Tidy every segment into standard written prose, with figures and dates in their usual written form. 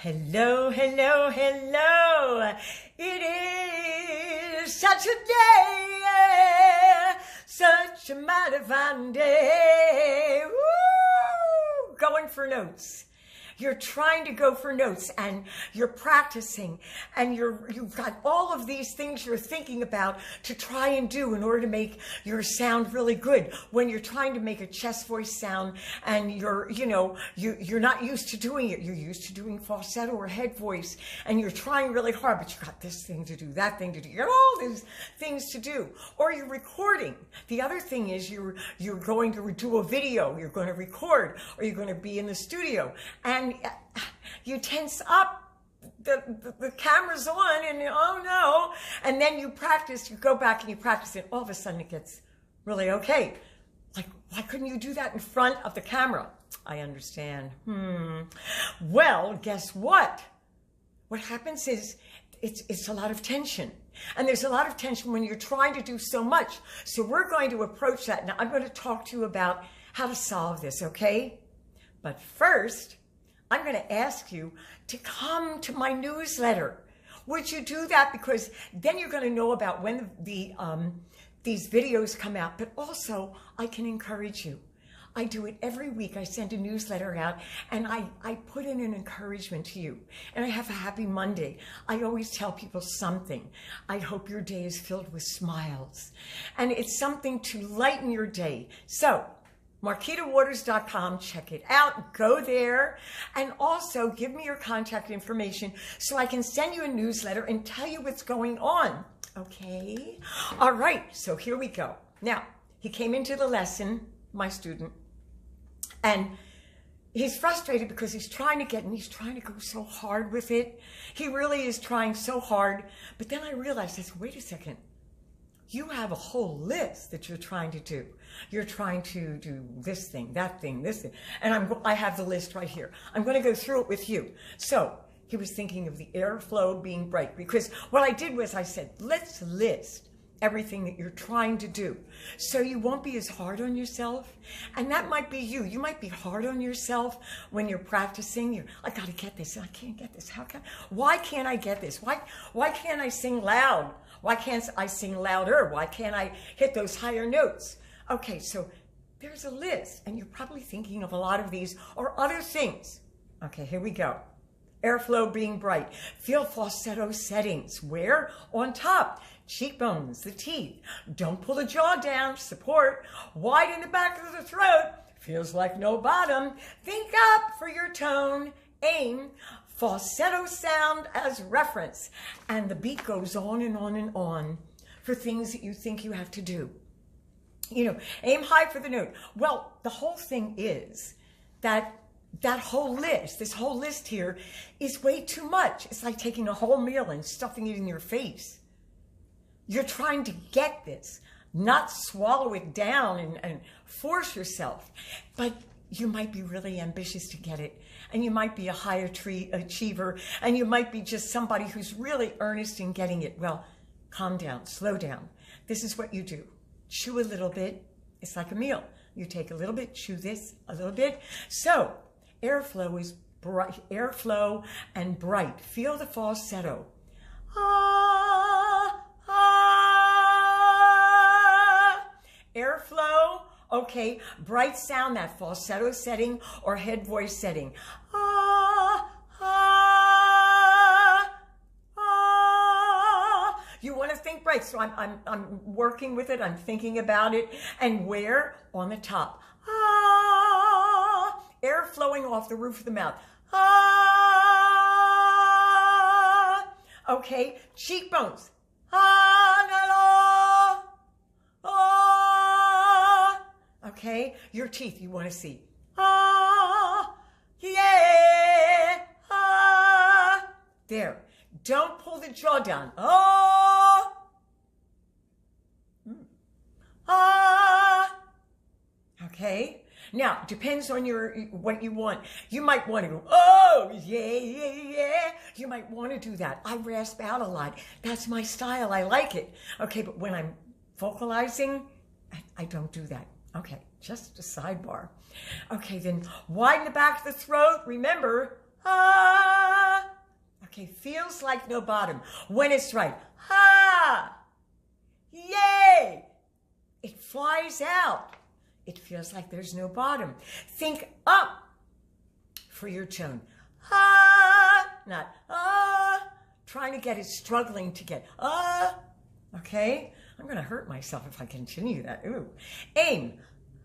Hello, hello, hello. It is such a day, such a mighty fine day. Woo! Going for notes. You're trying to go for notes and you're practicing and you've got all of these things you're thinking about to try and do in order to make your sound really good. When you're trying to make a chest voice sound and you're not used to doing it. You're used to doing falsetto or head voice and you're trying really hard, but you got this thing to do, that thing to do. You got all these things to do. Or you're recording. The other thing is you're going to do a video, you're going to record, or you're going to be in the studio. And you tense up, the camera's on, and oh no, and then you practice, you go back and you practice it, all of a sudden it gets really okay. Like, why couldn't you do that in front of the camera? I understand. Well, guess what? What happens is it's a lot of tension. And there's a lot of tension when you're trying to do so much. So we're going to approach that. Now, I'm going to talk to you about how to solve this, okay? But first, I'm going to ask you to come to my newsletter. Would you do that? Because then you're going to know about when these videos come out. But also, I can encourage you. I do it every week. I send a newsletter out and I put in an encouragement to you. And I have a happy Monday. I always tell people something. I hope your day is filled with smiles. And it's something to lighten your day. So, MarquitaWaters.com, check it out, go there, and also give me your contact information so I can send you a newsletter and tell you what's going on, okay? All right, so here we go. Now, he came into the lesson, my student, and he's frustrated because he's trying to go so hard with it. He really is trying so hard, but then I realized, I said, wait a second. You have a whole list that you're trying to do. You're trying to do this thing, that thing, this thing. And I have the list right here. I'm going to go through it with you. So he was thinking of the airflow being bright, because what I did was I said, let's list everything that you're trying to do so you won't be as hard on yourself. And that might be you. You might be hard on yourself when you're practicing. I got to get this. I can't get this. Why can't I get this? Why can't I sing loud? Why can't I sing louder? Why can't I hit those higher notes? Okay, so there's a list, and you're probably thinking of a lot of these or other things. Okay, here we go. Airflow being bright. Feel falsetto settings. Where? On top. Cheekbones, the teeth. Don't pull the jaw down. Support. Wide in the back of the throat. Feels like no bottom. Think up for your tone. Aim. Falsetto sound as reference. And the beat goes on and on and on for things that you think you have to do. Aim high for the note. Well, the whole thing is that whole list, this whole list here is way too much. It's like taking a whole meal and stuffing it in your face. You're trying to get this, not swallow it down and force yourself. But you might be really ambitious to get it. And you might be a high achiever. And you might be just somebody who's really earnest in getting it. Well, calm down, slow down. This is what you do. Chew a little bit. It's like a meal. You take a little bit, chew this a little bit. So, airflow is bright. Airflow and bright. Feel the falsetto. Ah, ah. Airflow. Okay, bright sound, that falsetto setting or head voice setting. Ah, ah, ah. You want to think bright, so I'm working with it, I'm thinking about it. And where? On the top. Ah, air flowing off the roof of the mouth. Ah, okay, cheekbones. Ah, no, ah. Okay, your teeth you want to see. Ah, yeah, ah. There. Don't pull the jaw down. Oh, ah. Okay. Now, depends on what you want. You might want to go, oh, yeah, yeah, yeah. You might want to do that. I rasp out a lot. That's my style. I like it. Okay, but when I'm vocalizing, I don't do that. Okay, just a sidebar. Okay, then widen the back of the throat. Remember, ah. feels like no bottom. When it's right, ha, yay, it flies out. It feels like there's no bottom. Think up for your tone. Ha, not trying to get it, struggling to get okay? I'm going to hurt myself if I continue that. Ooh. Aim.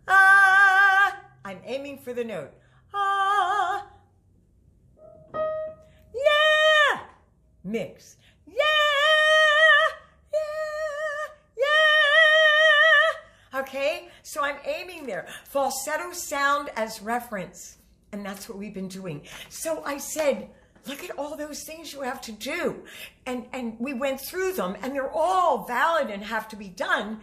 I'm aiming for the note. Yeah. Mix. Yeah. Okay, so I'm aiming there. Falsetto sound as reference. And that's what we've been doing. So I said, look at all those things you have to do. And we went through them, and they're all valid and have to be done.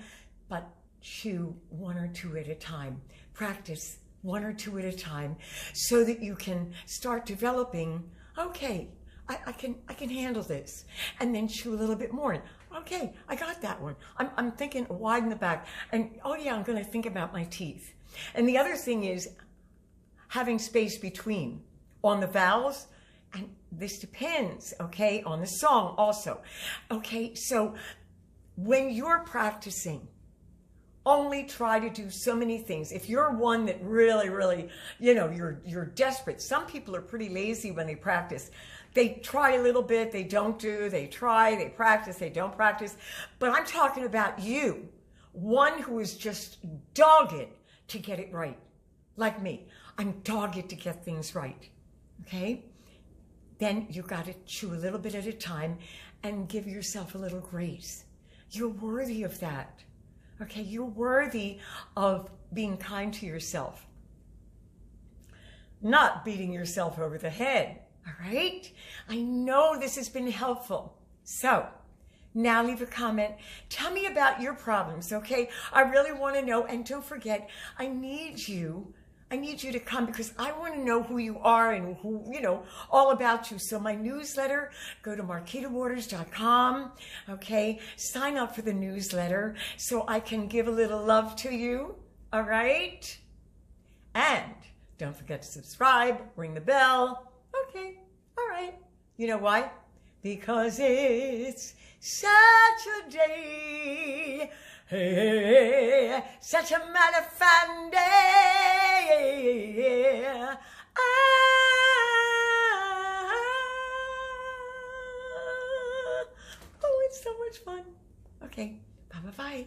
But chew one or two at a time. Practice one or two at a time so that you can start developing, okay, I can handle this. And then chew a little bit more. Okay, I got that one. I'm thinking widen the back. And oh yeah, I'm going to think about my teeth. And the other thing is having space between on the vowels. And this depends, okay, on the song also. Okay, so when you're practicing, only try to do so many things. If you're one that really, you're desperate. Some people are pretty lazy when they practice. They try a little bit, they don't do, they try, they practice, they don't practice. But I'm talking about you, one who is just dogged to get it right, like me. I'm dogged to get things right, okay? Then you got to chew a little bit at a time and give yourself a little grace. You're worthy of that, okay? You're worthy of being kind to yourself, not beating yourself over the head. All right? I know this has been helpful. So now leave a comment. Tell me about your problems, okay? I really want to know. And don't forget, I need you to come because I want to know who you are and who, all about you. So my newsletter, go to marquitawaters.com, okay? Sign up for the newsletter so I can give a little love to you, all right? And don't forget to subscribe, ring the bell. Okay, all right. You know why? Because it's such a day, hey, such a mighty fine day. Oh, it's so much fun. Okay, bye-bye-bye.